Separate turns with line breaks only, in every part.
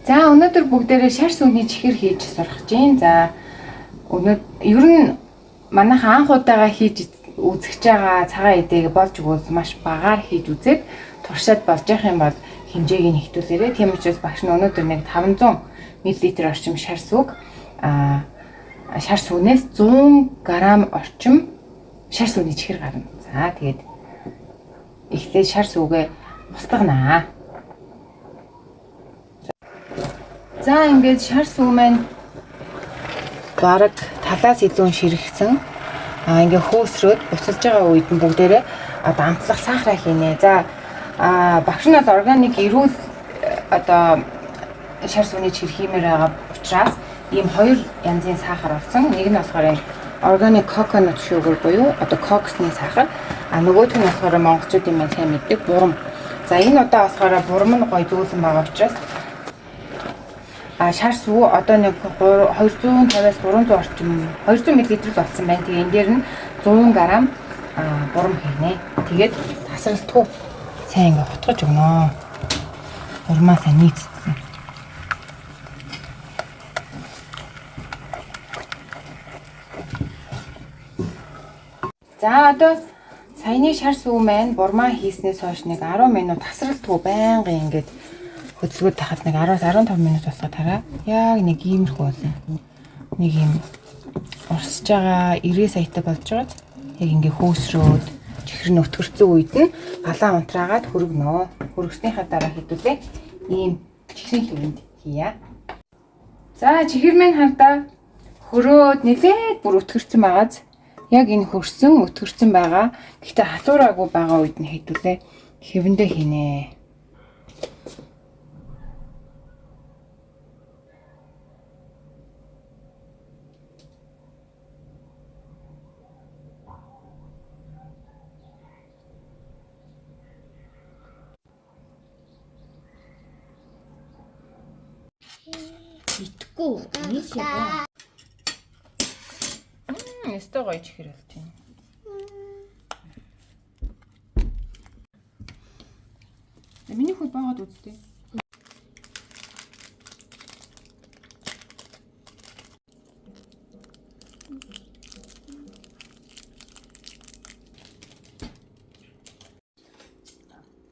За өнөөдөр бүгдээрээ шар сүний чихэр хийж сурах гэж. За ер нь манайхан анх удаага хийж үзэж байгаа цагаан эдэг болж өгвөл маш багаар хийж үзээд туршаад болж явах юм бол хэмжээг нь хэвтүүлээрэй. Тийм учраас багш нь өнөөдөр нэг 500 мл орчим шар сүг шар сүнээс 100 г орчим шар сүний чихэр гарна. За тэгээд эхлээд шар сүгээ устгана. За ингээд шар сүг маань бараг талаас илүү ширхсэн. Ингээ хөөсрөөд буцалж байгаа үед нь бүгдээрээ одоо амтлах сахараа хийнэ. За багш нь бол органик эрүүл одоо шар сүний чихэр хиймээр байгаа учраас ийм хоёр янзын сахар олсон. Нэг нь болохоор органик coconut sugar буюу одоо коксны сахар. Нөгөөх нь болохоор монголчуудын маань сайн мэддэг бурам. За энэ удаа болохоор бурам нь гоё зөөлөн байгаа учраас шар сүг одоо нэг 250-аас 300 орчим 200 мл болсон байна. Тэгээ энэ дээр нь 100 г бурам хийнэ. Тэгээд тасралтгүй сайн ингээ хутгаж өгнө. Бурмаасаа нийцсэн. За одоо саяны шар сүг маань бурмаа хийснээс хойш нэг 10 минут тасралтгүй байнгын ингээд хөдөлгөөд тахад нэг 10-аас 15 минут болоход хараа. Яг нэг иймэрхүү болно. Нэг юм урсж байгаа 90 саятай болж байгаа. Яг ингээ хөөсрөөд чихэр нь өтгөрцөн үед нь галаа унтраагаад хөргөнө. Хөргснийхаа дараа хэдүүлээ ийм чихрийн хэвэнд хийя. За чихэр минь хардаа хөрөөд нэлээд бүр өтгөрцөн байгааз. Яг энэ хөрсөн өтгөрцөн байгаа. Гэхдээ хатуураагүй байгаа үед нь хэдүүлээ хэвэндээ хийнэ.
Итгэхгүй энэ шиг.
Ястай гоё чихэр болж байна. Миний хөл байгаад үзтээ.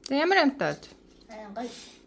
За ямар амтаад?
Гоё.